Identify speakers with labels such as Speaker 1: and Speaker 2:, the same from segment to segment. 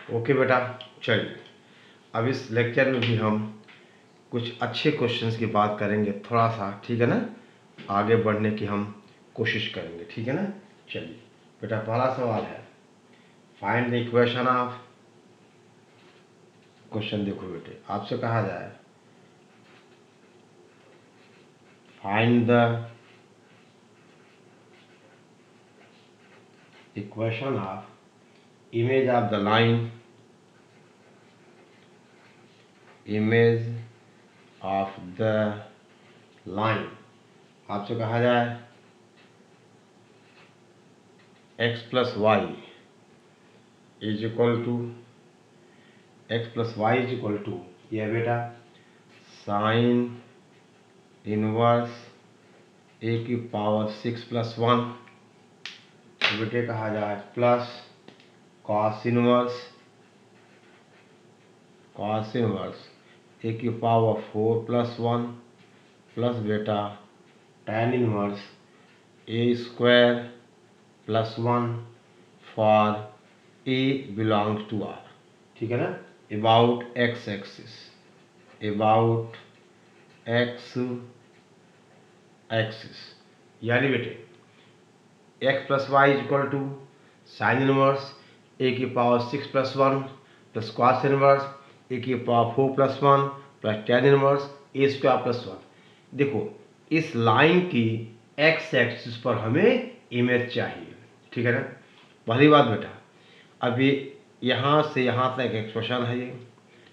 Speaker 1: Okay बेटा, चलिए अब इस लेक्चर में भी हम कुछ अच्छे क्वेश्चंस की बात करेंगे थोड़ा सा, ठीक है ना। आगे बढ़ने की हम कोशिश करेंगे, ठीक है ना। चलिए बेटा, पहला सवाल है find the equation of. Question देखो बेटे, आपसे कहा जाए find the equation of image of the line, image of the line. आपसे कहा जाए x plus Y is equal to यह बेटा साइन इनवर्स ए की पावर 6 प्लस 1, बेटे कहा जाए प्लस कॉस इनवर्स ए की पावर 4 प्लस 1 प्लस बेटा tan inverse A square plus 1 for A belongs to R, ठीक है ना। अबाउट एक्स एक्सिस, यानी बेटे x plus Y is equal to sine inverse A की power 6 plus 1 plus cos inverse A की power 4 plus 1 plus tan inverse A square plus 1। देखो इस line की x एक्सिस पर हमें इमेज चाहिए, ठीक है ना। पहली बात बेटा, अभी यहाँ से यहाँ तक एक्सप्रेशन है ये,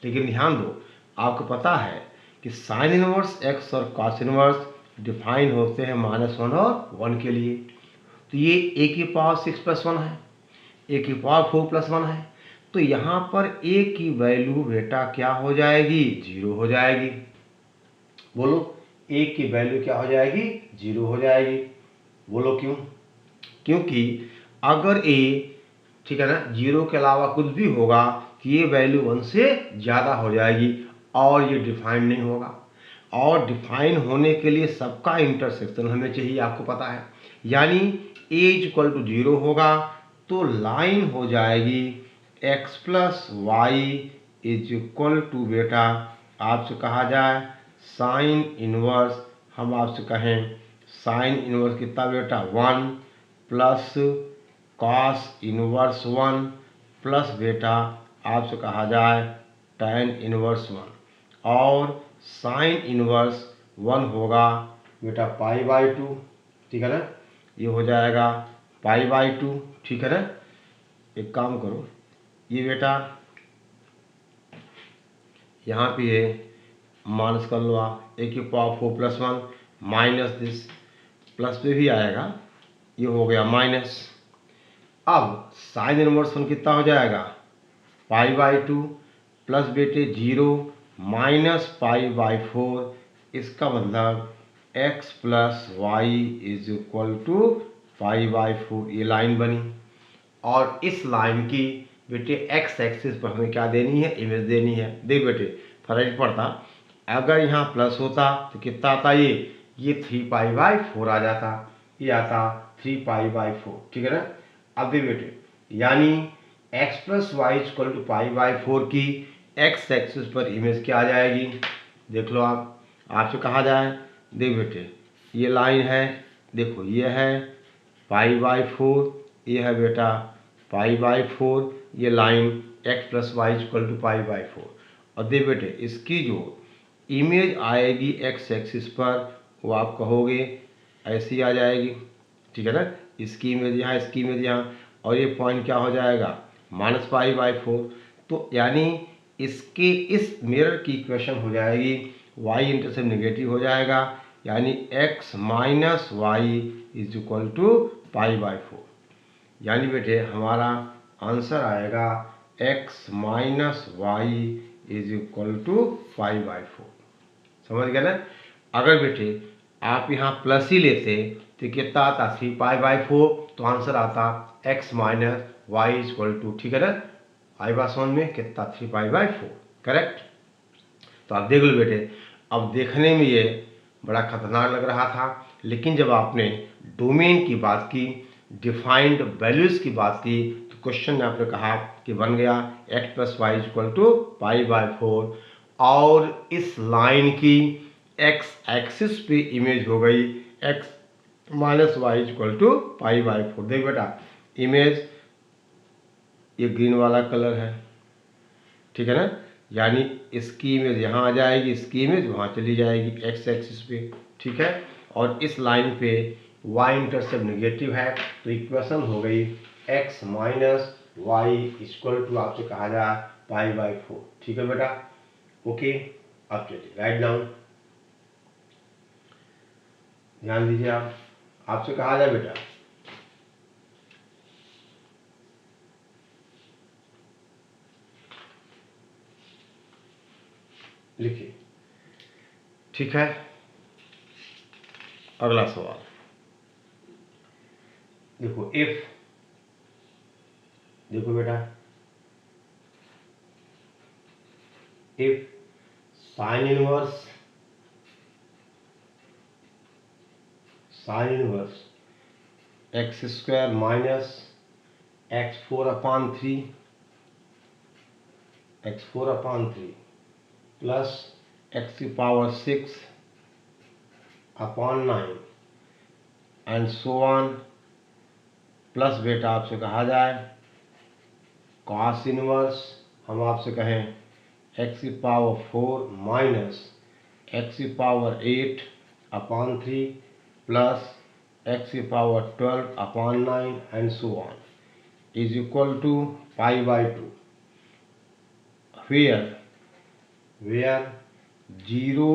Speaker 1: लेकिन ध्यान दो आपको पता है कि साइन इनवर्स x और कॉस इनवर्स डिफाइन होते हैं -1 और 1 के लिए। तो ये a की पावर 6 प्लस 1 है, a की पावर 4 प्लस 1 है, तो यहाँ पर a की वैल्यू बेटा क्या हो जाएगी, 0 हो जाएगी। बोलो a की वैल्यू क्या हो जाएगी, 0 हो जाएगी। बोलो क्यों? क्योंकि अगर a, ठीक है ना, 0 के अलावा कुछ भी होगा कि ये वैल्यू 1 से ज़्यादा हो जाएगी और ये डिफाइन नहीं होगा। और डिफाइन होने के लिए सबका इंटरसेक्शन हमें चाहिए, आपको पता है। यानी a इज इक्वल टू 0 होगा तो लाइन हो जाएगी x plus Y is equal to बेटा आपसे कहा जाए साइन इनवर्स, हम आपसे कहें साइन इनवर्स कितना बेटा 1 प्लस कॉस इनवर्स 1 प्लस बेटा आपसे कहा जाए tan इनवर्स 1 और साइन इनवर्स 1 होगा बेटा π/2, ठीक है ना। ये हो जाएगा π/2, ठीक है ना। एक काम करो, ये बेटा यहाँ पे ये माइनस कर लो आप, a की power 4 plus 1 minus this, plus पे भी आएगा, ये हो गया माइनस। अब साइन इनवर्स 1 कितना हो जाएगा π/2 प्लस बेटे 0 माइनस π/4, इसका मतलब x plus Y is equal to π/4, ये लाइन बनी। और इस लाइन की बेटे x एक्सिस पर हमें क्या देनी है, इमेज देनी है। देख बेटे फर्क पड़ता, अगर यहाँ प्लस होता तो कितना आता, ये 3π/4 आ जाता, ये आता 3π/4, ठीक है ना। अब देख बेटे यानी x plus Y equal to π/4 की x एक्सिस पर इमेज क्या आ जाएगी, देख लो आप। आपसे कहा जाए देख बेटे ये लाइन है, देखो ये है π/4, ये है बेटा π/4, ये line x plus Y equal to π/4। और देख बेटे इसकी जो इमेज आएगी x एक्सिस पर वो आप कहोगे ऐसी आ जाएगी, ठीक है ना। इसकी इमेज यहाँ, इसकी इमेज यहाँ, और ये पॉइंट क्या हो जाएगा -π/4। तो यानी इसके इस मिरर की इक्वेशन हो जाएगी y इंटरसेप्ट नेगेटिव हो जाएगा, यानी x minus Y is equal to π/4। यानी बेटे हमारा आंसर आएगा x minus Y is equal to π/4। समझ गए ना। अगर बेटे आप यहाँ प्लस ही लेते तो कितना आता 3π/4, तो आंसर आता x minus Y is equal to, ठीक है ना, i/1 में कितना 3π/4, करेक्ट। तो आप देख लो बेटे, अब देखने में ये बड़ा खतरनाक लग रहा था, लेकिन जब आपने डोमेन की बात की, डिफाइंड वैल्यूज की बात की तो क्वेश्चन में आपने कहा कि बन गया x plus Y equal to pi by 4 और इस लाइन की x एक्सिस पे इमेज हो गई x minus Y equal to pi by 4। देख बेटा इमेज ये ग्रीन वाला कलर है, ठीक है ना, यानी इसकी इमेज यहाँ आ जाएगी, इसकी इमेज वहाँ चली जाएगी x एक्सिस पे, ठीक है। और इस लाइन पे y इंटरसेप्ट नेगेटिव है तो इक्वेशन हो गई x minus Y equal to आपसे कहा जाए पाई बाय 4, ठीक है बेटा। ओके, अब चलिए राइट डाउन, ध्यान दीजिए आप, आपसे कहा जाए बेटा लिखिए, ठीक है। अगला सवाल देखो, इफ, देखो बेटा, if sign inverse x square minus x4 upon 3 plus x की power 6 upon 9 and so on, plus बेटा आपसे कहा जाए कॉस इनवर्स, हम आपसे कहें x की पावर 4 माइनस x की पावर 8 अपॉन 3 प्लस x की power 12 upon 9 and so on is equal to pi by 2, where 0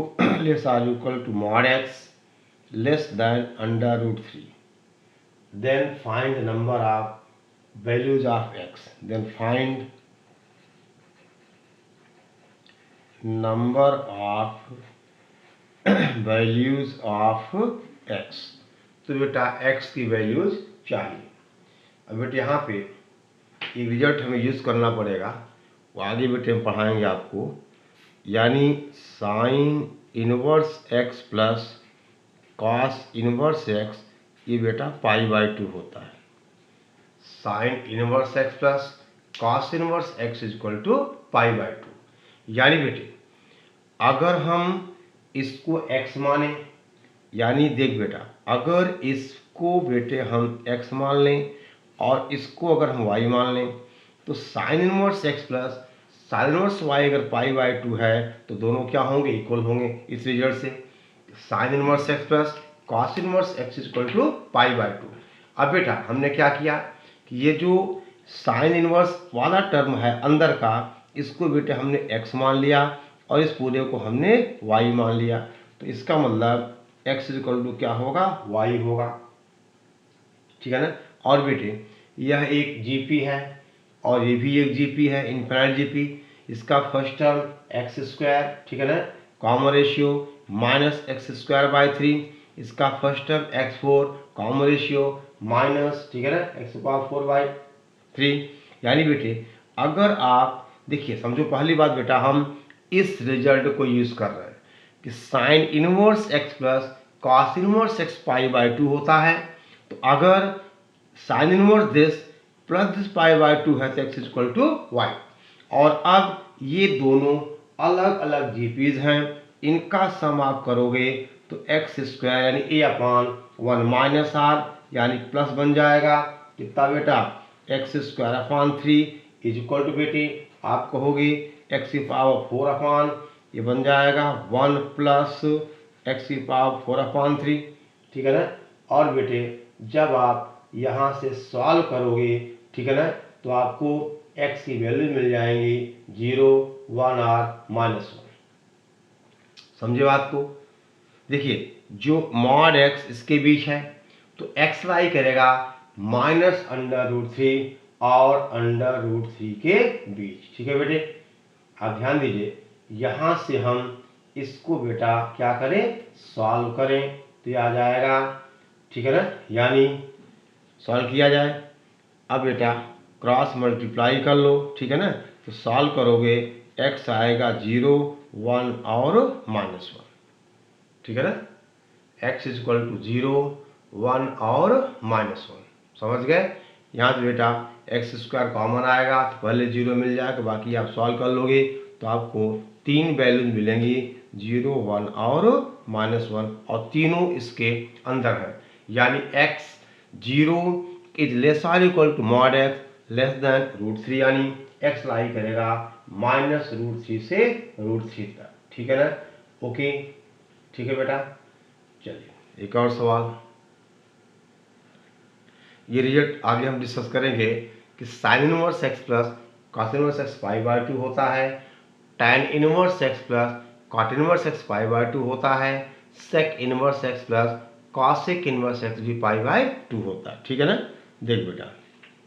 Speaker 1: less or equal to mod x less than under root 3. Then find the number of values of x. Then find number of values of x. तो बेटा x की values चाहिए। अब बेटे यहाँ पे एक result हमें यूज करना पड़ेगा, वो आगे बेटे हम पढ़ाएंगे आपको, यानी sine inverse x plus cos inverse x, ये बेटा पाई बाय 2 होता है। Sine inverse x plus cos inverse x equal to pi by 2। यानी बेटे अगर हम इसको x माने, यानी देख बेटा अगर इसको बेटे हम x मान लें और इसको अगर हम y मान लें तो sign inverse x plus sine inverse y अगर पाई बाय 2 है तो दोनों क्या होंगे, इक्वल होंगे। इस रिजल्ट से sine inverse x plus cos inverse x equal to pi by 2। अब बेटा हमने क्या किया कि ये जो साइन इनवर्स वाला टर्म है अंदर का, इसको बेटे हमने x मान लिया और इस पूरे को हमने y मान लिया, तो इसका मतलब x इक्वल टू क्या होगा, y होगा, ठीक है ना। और बेटे यह एक जीपी है और ये भी एक जीपी है, इनफाइनाइट जीपी। इसका फर्स्ट टर्म एक्स स्क्वायर, ठीक है ना, common ratio minus x square by 3, इसका first term x4 common ratio minus, ठीक है ना, एक्स पावर 4 बाय 3। यानी बेटे अगर आप देखिए, समझो पहली बात बेटा हम इस रिजल्ट को यूज कर रहे हैं कि sine inverse x plus cos inverse x pi by 2 होता है, तो अगर sine inverse this plus this pi by 2 है तो x इक्वल टू वाई। और अब ये दोनों अलग अलग जीपीज हैं, इनका सम आप करोगे तो एक्स स्क्वायर यानी a अपॉन 1 माइनस आर यानी प्लस बन जाएगा कितना बेटा, x square upon 3 is equal to बेटे आप कहोगे एक्स की पावर 4 अपॉन, ये बन जाएगा 1 प्लस एक्स की पावर 4 अपॉन 3, ठीक है ना। और बेटे जब आप यहाँ से सॉल्व करोगे, ठीक है ना, तो आपको x की वैल्यू मिल जाएंगी 0, 1 और -1। समझे बात को। देखिए जो मॉड x इसके बीच है तो x लाई करेगा माइनस अंडर रूट 3 और अंडर रूट 3 के बीच, ठीक है बेटे। आप ध्यान दीजिए यहाँ से हम इसको बेटा क्या करें, सॉल्व करें तो ये आ जाएगा, ठीक है ना, यानी सॉल्व किया जाए। अब बेटा क्रॉस मल्टीप्लाई कर लो, ठीक है ना, तो सॉल्व करोगे x आएगा 0, 1 और -1, ठीक है ना, x इक्वल टू 0, 1 और -1। समझ गए। यहाँ से बेटा एक्स स्क्वायर कॉमन आएगा तो पहले 0 मिल जाएगा, बाकी आप सॉल्व कर लोगे तो आपको 3 वैल्यूज मिलेंगी 0, 1 और -1, और तीनों इसके अंदर है, यानी x 0 इज लेस और equal to mod x less than √3, यानी x लाई करेगा -√3 से √3 तक। ठीक है ना, ओके, ठीक है बेटा। चलिए एक और सवाल, ये रिजल्ट आगे हम डिस्कस करेंगे कि sine inverse X plus cos inverse X π/2 होता है, tan inverse X plus cot inverse X π/2 होता है, sec inverse X plus cosec inverse X भी π/2 होता है। ठीक है ना, देख बेटा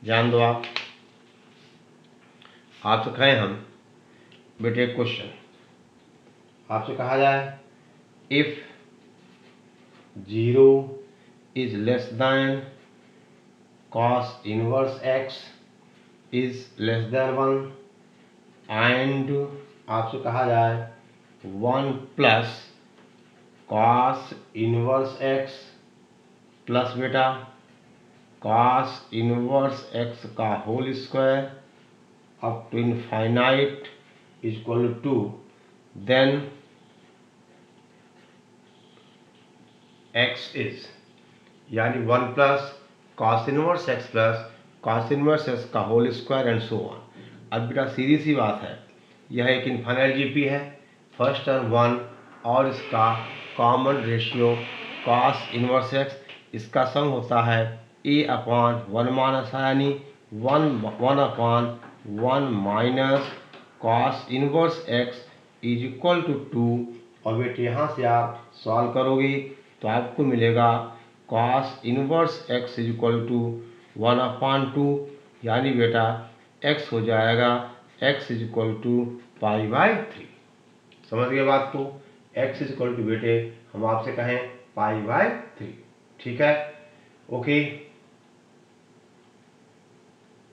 Speaker 1: ध्यान दो, आपसे कहें हम बेटे एक क्वेश्चन आपसे कहा जाए, if 0 is less than cos inverse x is less than 1 and आपसे कहा जाए 1 plus cos inverse x plus बेटा cos inverse x का whole square up to infinite equal to, then x is, यानी 1 plus cos inverse x plus cos inverse x का whole square and so on. अब बेटा सीधी सी बात है, यह एक इनफाइनाइट जीपी है, फर्स्ट टर्म 1 और इसका common ratio cos inverse x, इसका सम होता है a/1 माइनस, यानी 1/1 minus cos inverse x is equal to 2, और बेटे यहाँ से आप सॉल्व करोगे तो आपको मिलेगा cos inverse x is equal to 1/2, यानी बेटा x हो जाएगा x इज इक्वल टू π/3। समझ गए बात को, x इज इक्वल टू बेटे हम आपसे कहें π/3। ठीक है, ओके,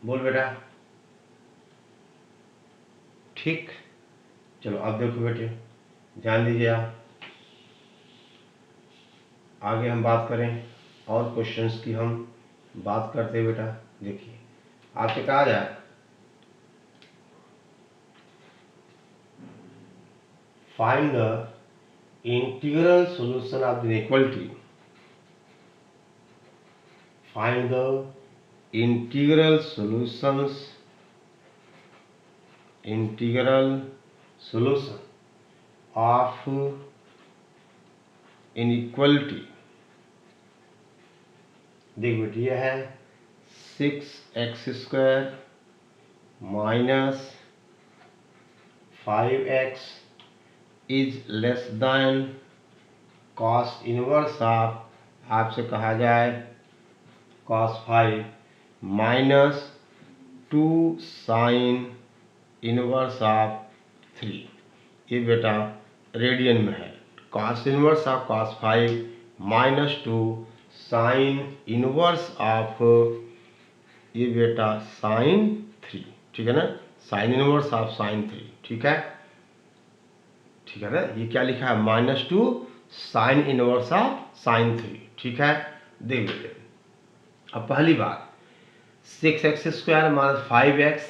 Speaker 1: बोल बेटा, ठीक। चलो अब देखो बेटे ध्यान दीजिए, आप आगे हम बात करें और क्वेश्चंस की हम बात करते हैं। बेटा देखिए आपसे कहा जाए, find the integral solution of the inequality, find the integral solutions, integral solution of inequality. देख बेटे यह है 6x² minus 5x is less than cos inverse of, आपसे कहा जाए cos 5 minus 2 sin inverse of 3। ये बेटा रेडियन में है, cos inverse of cos 5 minus 2 sin inverse of, ये बेटा sin 3। ठीक है ना, sin इनवर्स ऑफ sin 3। ठीक है, ठीक है ना, ये क्या लिखा है -2 sin इनवर्स ऑफ sin 3। ठीक है, देख लेते हैं। अब पहली बात 6x² minus 5x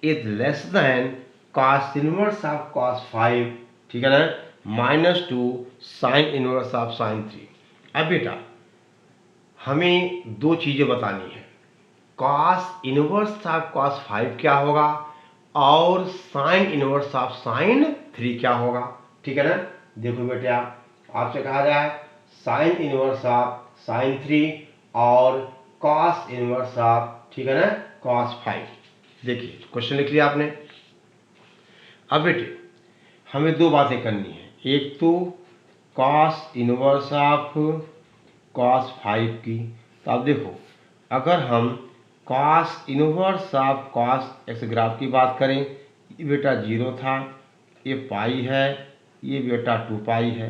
Speaker 1: is less than cos inverse of cos 5। ठीक है ना, -2 sin इनवर्स ऑफ sin 3। अब बेटा हमें दो चीजें बतानी है, cos इनवर्स ऑफ cos 5 क्या होगा और sin इनवर्स ऑफ sin 3 क्या होगा। ठीक है ना, देखो बेटे आपसे कहा जाए sin इनवर्स ऑफ sin 3 और cos इनवर्स ऑफ, ठीक है ना, cos 5। देखिए क्वेश्चन लिख लिया आपने। अब बेटे हमें दो बातें करनी है, एक तो cos इनवर्स ऑफ cos 5 की, तो आप देखो अगर हम cos inverse of cos x graph की बात करें, ये बेटा 0 था, ये पाई है, ये बेटा 2 पाई है,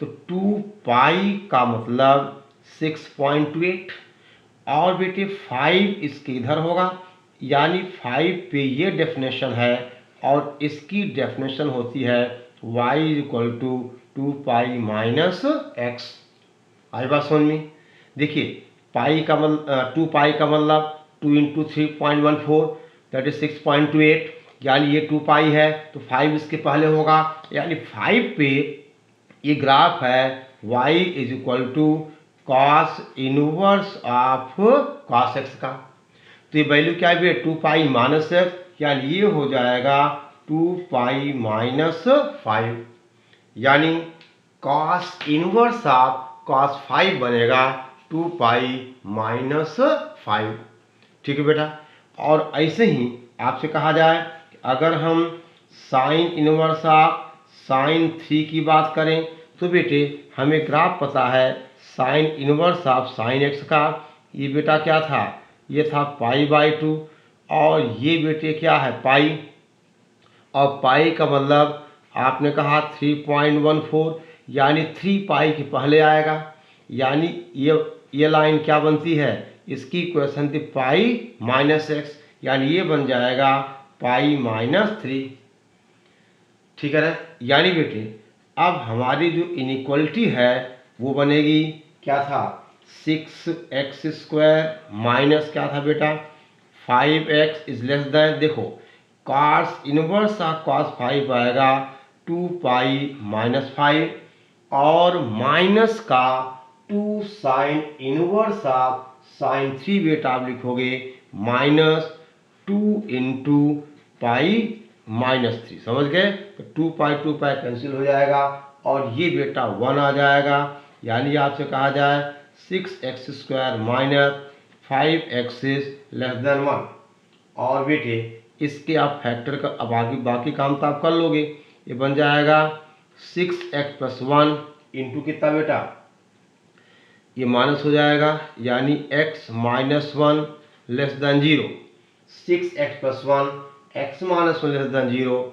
Speaker 1: तो 2 पाई का मतलब 6.28, और बेटे 5 इसके इधर होगा, यानी 5 पे ये डेफिनेशन है और इसकी डेफिनेशन होती है y equal to 2 pi minus x। आई बात समझ में। देखिए पाई का मतलब 2 पाई का मतलब 2 इंटू 3.14 दैट इज 6.28, यानी ये 2 पाई है तो 5 इसके पहले होगा, यानी 5 पे ये ग्राफ है y is equal to cos inverse of cos x का। तो ये वैल्यू क्या है, 2 पाई माइनस एक्स, यानी ये हो जाएगा 2 पाई माइनस 5, यानी कॉस इनवर्स ऑफ कॉस 5 बनेगा 2 पाई माइनस 5। ठीक है बेटा। और ऐसे ही आपसे कहा जाए कि अगर हम साइन इनवर्स ऑफ साइन 3 की बात करें तो बेटे हमें ग्राफ पता है sine inverse of sine x का, ये बेटा क्या था, ये था पाई/2, और ये बेटे क्या है पाई, और पाई का मतलब आपने कहा 3.14, यानी 3 पाई के पहले आएगा, यानी ये लाइन क्या बनती है, इसकी इक्वेशन थी पाई माइनस एक्स, यानी ये बन जाएगा पाई माइनस 3। ठीक है ना। यानी बेटे अब हमारी जो इनइक्वलिटी है वो बनेगी, क्या था 6x² माइनस क्या था बेटा 5x इज लेस देन, देखो कॉस इनवर्स ऑफ कॉस 5 आएगा 2 पाई माइनस 5, और माइनस का 2 साइन इनवर्स ऑफ साइन 3 बेटा आप लिखोगे माइनस 2 इंटू पाई माइनस 3, समझ गए। तो 2 पाई कैंसिल हो जाएगा और ये बेटा 1 आ जाएगा, यानी आपसे कहा जाए 6x² minus 5x is less than 1। और बेटे इसके आप फैक्टर का अब आगे बाकी काम तो आप कर लोगे, ये बन जाएगा 6x प्लस 1 इंटू कितना बेटा, ये माइनस हो जाएगा, यानी x minus 1 less than 0, 6x plus 1 x minus 1 less than 0,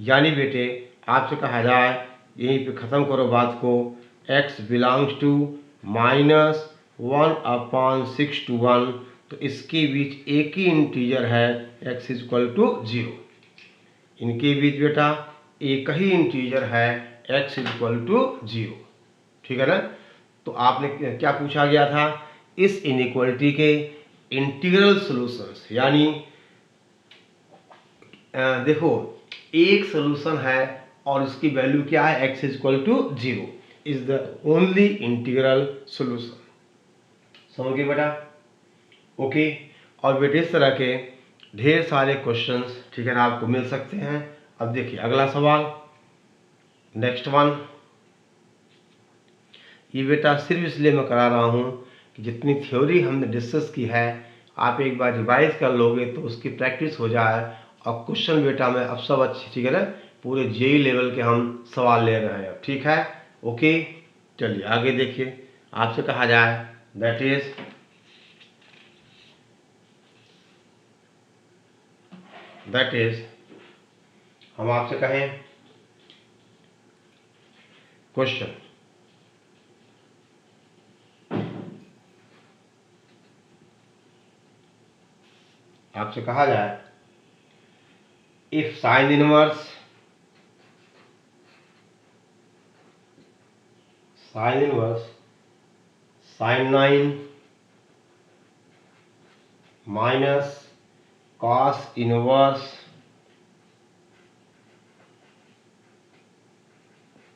Speaker 1: यानी बेटे आपसे कहा जाए यहीं पे ख़त्म करो बात को, x belongs to minus 1/6 to 1, तो इसके बीच एक ही इंटीजर है x इज इक्वल टू 0, इनके बीच बेटा एक ही इंटीजर है x इज इक्वल टू 0। ठीक है ना। तो आपने क्या पूछा गया था, इस इनइक्वालिटी के इंटीग्रल सॉल्यूशंस, यानी देखो एक सॉल्यूशन है और इसकी वैल्यू क्या है x is equal to 0 is the only integral solution. समझ गए बेटा। ओके। और बेटे इस तरह के ढेर सारे क्वेश्चंस ठीक है ना आपको मिल सकते हैं। अब देखिए अगला सवाल, नेक्स्ट वन, ये बेटा सिर्फ इसलिए मैं करा रहा हूँ कि जितनी थ्योरी हमने डिस्कस की है आप एक बार रिवाइज कर लोगे तो उसकी प्रैक्टिस हो जाए, और क्वेश्चन बेटा में अब सब अच्छे ठीक है ना, पूरे जेई लेवल के हम सवाल ले रहे हैं। ठीक है। ओके चलिए आगे देखिए, आपसे कहा जाए दैट इज हम आपसे कहें क्वेश्चन, आपसे कहा जाए if sine inverse sine 9 minus cos inverse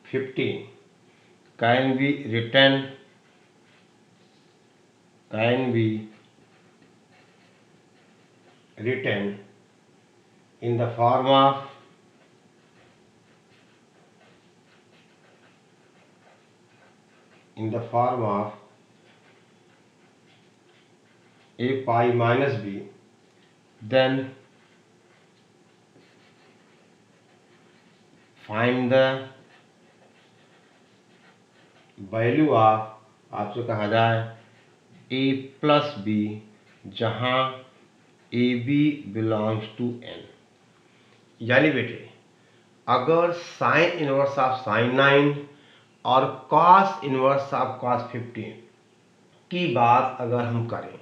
Speaker 1: 15 can be written in the form of a pi minus b, then find the value of, आपसे कहा जाए a प्लस b जहाँ a b belongs to n, यानी बेटे अगर sign inverse of sine 9 और cos inverse of cos 15 की बात अगर हम करें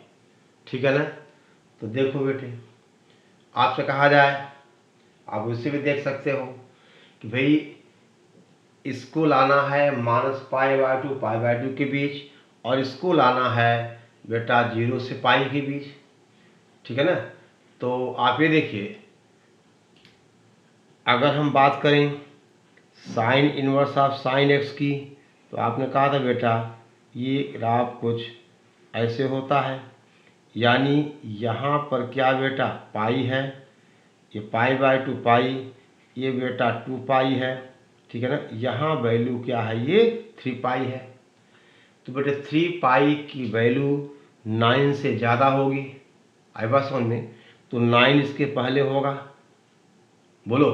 Speaker 1: ठीक है ना, तो देखो बेटे आपसे कहा जाए, आप उसे भी देख सकते हो कि भाई इसको लाना है -π/2 π/2 के बीच, और इसको लाना है बेटा 0 से पाई के बीच, ठीक है ना। तो आप ये देखिए, अगर हम बात करें sign inverse of sine x की, तो आपने कहा था बेटा ये ग्राफ कुछ ऐसे होता है, यानी यहाँ पर क्या बेटा पाई है, ये पाई बाय 2 पाई, ये बेटा 2 पाई है, ठीक है ना। यहाँ वैल्यू क्या है, ये 3 पाई है। तो बेटे 3 पाई की वैल्यू 9 से ज़्यादा होगी, आई बात समझ में। तो 9 इसके पहले होगा, बोलो,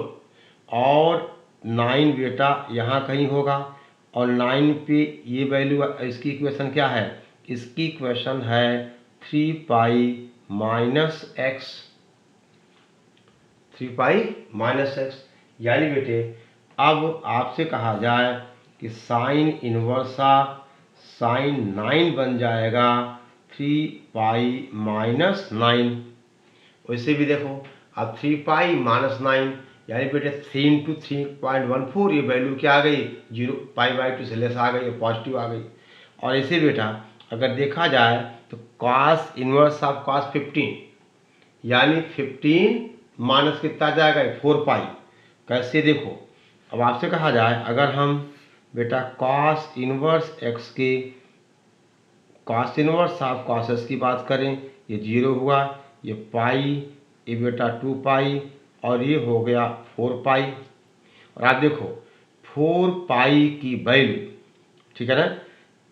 Speaker 1: और 9 बेटा यहाँ कहीं होगा, और 9 पे ये वैल्यू, इसकी इक्वेशन क्या है, इसकी इक्वेशन है 3 pi minus x, 3 pi minus x. यानी बेटे अब आपसे कहा जाए कि साइन इनवर्स ऑफ साइन 9 बन जाएगा 3 पाई माइनस 9। वैसे भी देखो, अब 3 पाई माइनस 9 यानी बेटे 3 इंटू 3.14, ये वैल्यू क्या आ गई, 0 पाई बाई 2 से लेस आ गई, पॉजिटिव आ गई। और इसे बेटा अगर देखा जाए तो कॉस इनवर्स ऑफ कॉस 15, यानी 15 माइनस कितना जाएगा, 4 पाई। कैसे देखो, अब आपसे कहा जाए अगर हम बेटा कॉस इनवर्स एक्स के cos inverse of cos x की बात करें, ये 0 हुआ, ये पाई, ये बेटा 2 पाई, और ये हो गया 4 पाई। और आप देखो 4 पाई की वैल्यू, ठीक है ना।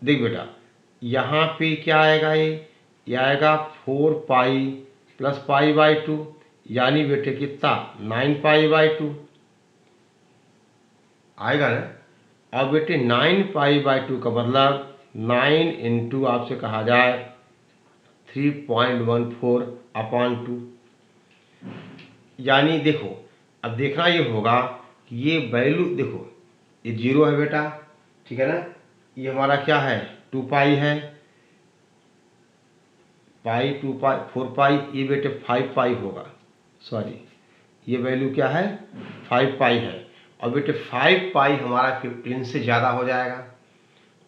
Speaker 1: देख बेटा यहाँ पे क्या आएगा, ये आएगा 4 पाई प्लस पाई बाई 2, यानी बेटे कितना 9 पाई बाई 2 आएगा ना। और बेटे 9 पाई बाई 2 का मतलब 9 इंटू आपसे कहा जाए 3.14 अपॉन 2, यानी देखो अब देखना ये होगा कि ये वैल्यू देखो, ये 0 है बेटा, ठीक है ना। ये हमारा क्या है 2 पाई है, पाई 2 पाई 4 पाई, ये बेटे 5 पाई होगा, सॉरी ये वैल्यू क्या है 5 पाई है। और बेटे 5 पाई हमारा 15 से ज़्यादा हो जाएगा,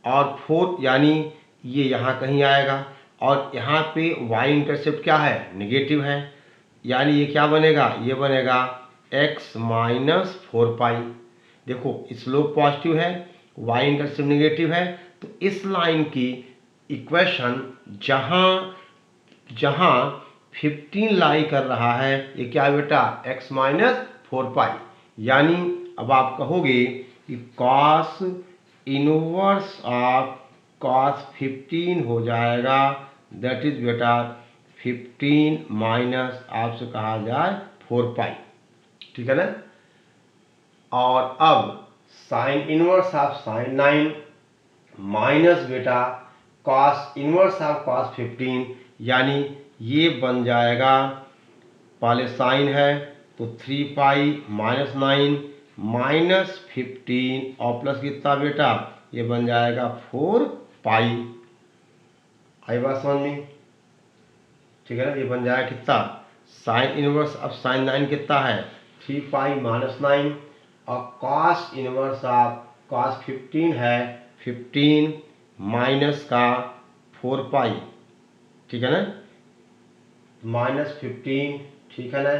Speaker 1: और 4 यानी ये यहाँ कहीं आएगा, और यहाँ पे y इंटरसेप्ट क्या है, नेगेटिव है, यानी ये क्या बनेगा, ये बनेगा x माइनस 4 पाई। देखो स्लोप पॉजिटिव है, y इंटरसेप्ट नेगेटिव है, तो इस लाइन की इक्वेशन जहाँ जहाँ 15 लाई कर रहा है, ये क्या बेटा x माइनस 4 पाई। यानी अब आप कहोगे कि कॉस इनवर्स ऑफ कॉस 15 हो जाएगा, दैट इज बेटा 15 माइनस आपसे कहा जाए 4 पाई, ठीक है ना। और अब sign inverse of sine 9 minus बेटा कॉस इनवर्स ऑफ कॉस 15, यानी ये बन जाएगा, पहले साइन है तो 3 पाई माइनस 9 माइनस 15 और प्लस कितना बेटा, ये बन जाएगा 4 पाई। आई बात समझ में, ठीक है ना। ये बन जाएगा कितना, साइन इनवर्स ऑफ साइन 9 कितना है 3 पाई माइनस 9, और कॉस इनवर्स ऑफ कॉस 15 है 15 माइनस का 4 पाई, ठीक है ना, माइनस 15, ठीक है ना।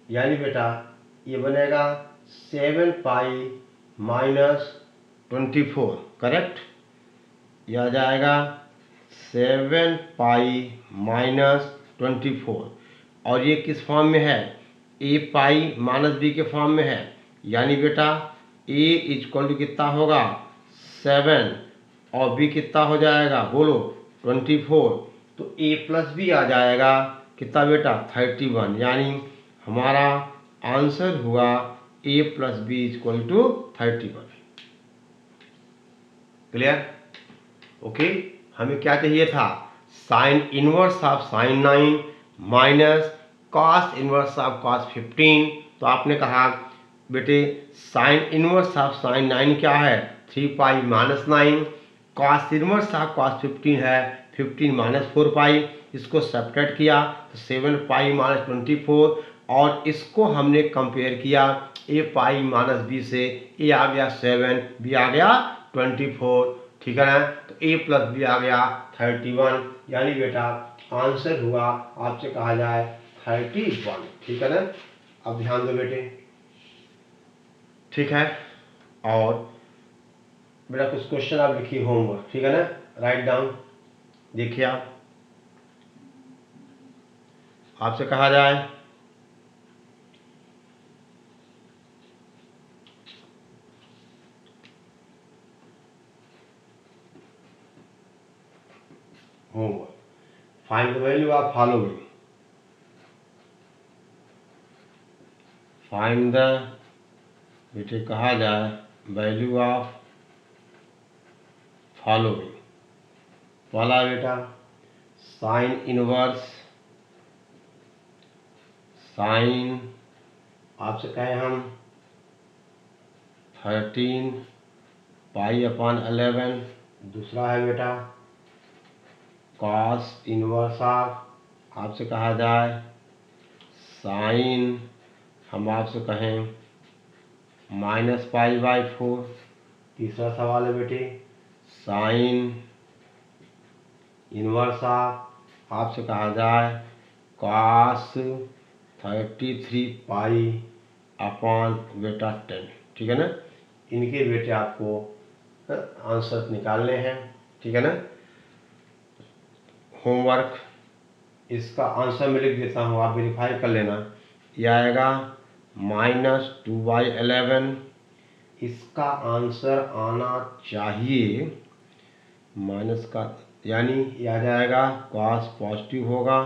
Speaker 1: यानी बेटा ये बनेगा 7 पाई माइनस 24, करेक्ट, यह आ जाएगा 7 पाई माइनस 24। और ये किस फॉर्म में है, a पाई माइनस b के फॉर्म में है, यानी बेटा a इक्वल टू कितना होगा 7 और b कितना हो जाएगा बोलो 24, तो a प्लस b आ जाएगा कितना बेटा 31, यानी हमारा आंसर हुआ a plus b equal to 31। Clear, okay. हमें क्या चाहिए था, sine inverse of sine 9 minus cos inverse of cos 15। तो आपने कहा बेटे साइन इनवर्स ऑफ साइन 9 क्या है 3 pi minus 9, cos inverse of cos 15 है 15 माइनस 4 पाई, इसको सब्ट्रैक्ट किया तो 7 पाई माइनस 24, और इसको हमने कंपेयर किया a पाई माइनस b से, a आ गया 7, b आ गया 24, ठीक है ना। तो तो a प्लस बी आ गया 31, यानी बेटा आंसर हुआ आपसे कहा जाए 31, ठीक है ना। अब ध्यान दो बेटे, ठीक है। और बेटा कुछ क्वेश्चन आप लिखिए होमवर्क, ठीक है ना, राइट डाउन। देखिए आपसे कहा जाए homework, find the value of following, find the बेटे कहा जाए वैल्यू ऑफ फॉलोइंग। पहला बेटा साइन इनवर्स, साइन आपसे कहें हम 13 पाई/11। दूसरा है बेटा कॉस इनवर्स ऑफ, आपसे कहा जाए साइन, हम आपसे कहें -π/4। तीसरा सवाल है बेटे साइन इनवर्स ऑफ, आपसे कहा जाए कॉस 33 पाई/बेटा 10, ठीक है ना। इनके बेटे आपको आंसर निकालने हैं, ठीक है ना। होमवर्क इसका आंसर मैं लिख देता हूँ, आप वेरीफाई कर लेना। यह आएगा -2/11, इसका आंसर आना चाहिए माइनस का, यानी यह आ जाएगा कॉस पॉजिटिव होगा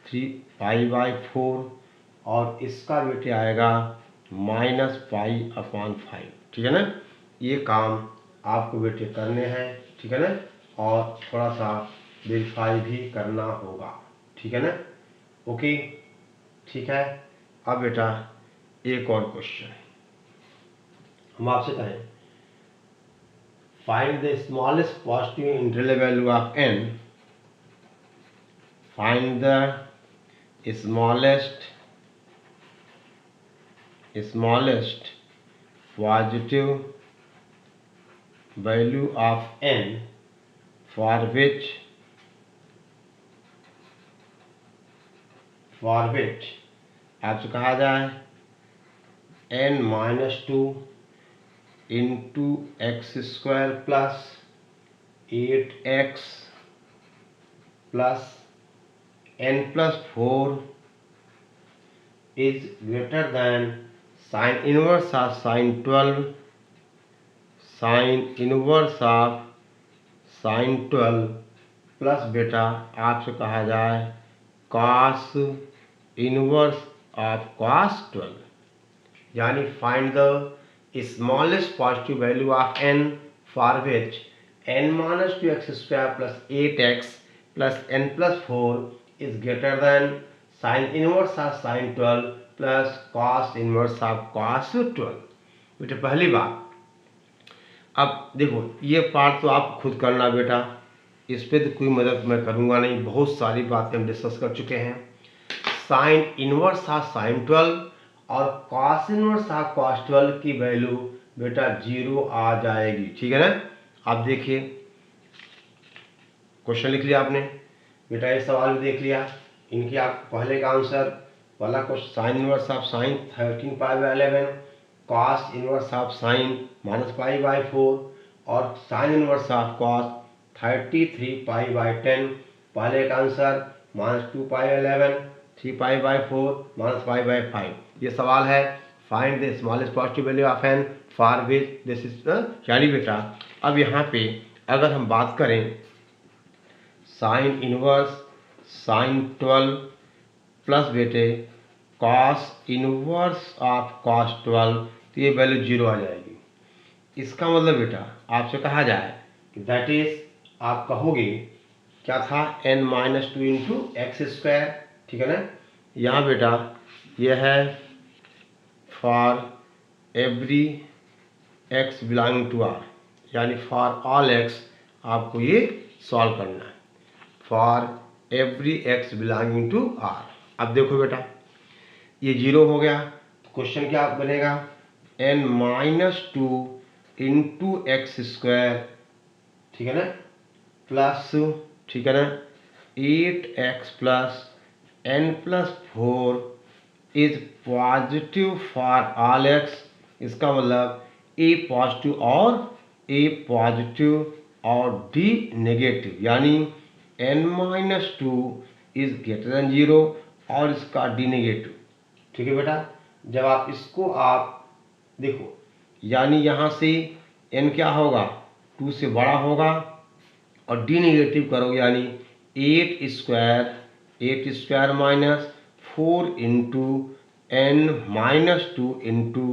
Speaker 1: 3π/4, और इसका बेटे आएगा -π/5, ठीक है ना। ये काम आपको बेटे करने हैं, ठीक है ना, और थोड़ा सा वेरीफाई भी करना होगा, ठीक है ना। ओके, ठीक है। अब बेटा एक और क्वेश्चन हम आपसे कहें find the smallest positive integral value of n, find the smallest positive value of n for which आपसे कहा जाए n-2 into x² plus 8x plus n+4 is greater than sign inverse of sign 12, sign inverse of sign 12 plus बेटा आपसे कहा जाए cos inverse of cos 12, यानी find the smallest positive value of n for which n-2x² plus 8x plus n+4 is greater than sign inverse of sign 12 plus cos inverse of cos 12। बेटा पहली बात, अब देखो ये पार्ट तो आप खुद करना बेटा, इस पे तो कोई मदद मैं करूँगा नहीं, बहुत सारी बातें हम डिस्कस कर चुके हैं। साइन इनवर्स ऑफ साइन 12 और कॉस इनवर्स ऑफ कॉस 12 की वैल्यू बेटा 0 आ जाएगी, ठीक है ना। आप देखिए क्वेश्चन लिख लिया आपने बेटा, ये सवाल भी देख लिया, इनकी आप पहले का आंसर, पहला question sine inverse of sine 13π/11, cos inverse of sine -π/4 और साइन इनवर्स ऑफ कॉस 33π/10, पहले का आंसर -2π/11, 3π/4 -π/5। ये सवाल है find the smallest positive value of n for which this is, यानी बेटा अब यहाँ पे अगर हम बात करें साइन इनवर्स साइन 12 प्लस बेटे कॉस इनवर्स ऑफ कॉस 12, तो ये वैल्यू 0 आ जाएगी। इसका मतलब बेटा आपसे कहा जाए कि दैट इज, आप कहोगे क्या था n-2 इंटू x², ठीक है ना। यहाँ बेटा यह है for every x belonging to r, यानी फॉर ऑल x आपको ये सॉल्व करना है, for every x belonging to r। अब देखो बेटा ये 0 हो गया, तो क्वेश्चन क्या बनेगा n-2 इंटू x², ठीक है ना, प्लस, ठीक है ना, 8x plus n plus 4 is positive for all x। इसका मतलब a पॉजिटिव और d नेगेटिव, यानी n-2 इज ग्रेटर देन 0 और इसका d नेगेटिव। ठीक है बेटा, जब आप इसको आप देखो, यानी यहाँ से n क्या होगा, 2 से बड़ा होगा, और d नेगेटिव करो यानी 8 square minus 4 into n-2 into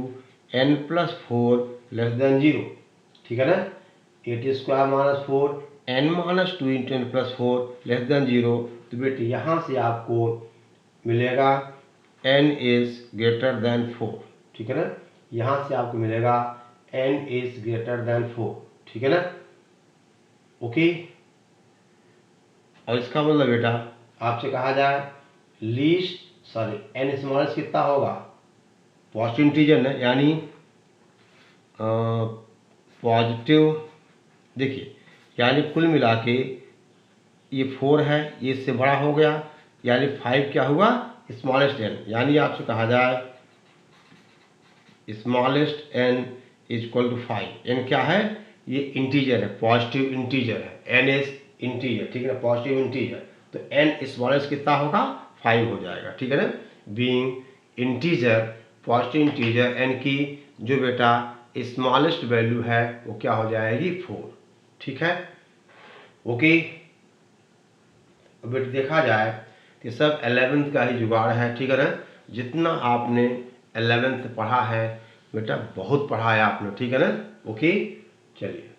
Speaker 1: n plus 4 less than 0। ठीक है ना, 8 square minus 4 n-2 into n plus 4 less than 0। तो बेटे यहाँ से आपको मिलेगा n इज ग्रेटर देन 4। ठीक है ना, यहाँ से आपको मिलेगा n इज ग्रेटर देन 4। ठीक है ना, ओके। और इसका मतलब बेटा आपसे कहा जाए n स्मॉलेस्ट कितना होगा, पॉजिटिव इंटीजर ना, यानी पॉजिटिव, देखिए यानी कुल मिला के ये 4 है, ये इससे बड़ा हो गया, यानी 5 क्या हुआ, स्मॉलेस्ट n। यानी आपसे कहा जाए smallest n is equal to 5। n क्या है, ये इंटीजर है, पॉजिटिव इंटीजर है, n इज इंटीजर। ठीक है ना, पॉजिटिव इंटीजर, तो n स्मॉलेस्ट कितना होगा, 5 हो जाएगा। ठीक है ना, being integer, positive integer n की जो बेटा स्मॉलेस्ट वैल्यू है वो क्या हो जाएगी, 4। ठीक है, ओके। बेटा देखा जाए कि सब 11th का ही जुगाड़ है। ठीक है ना, जितना आपने 11th पढ़ा है बेटा, बहुत पढ़ा है आपने। ठीक है ना, ओके, चलिए।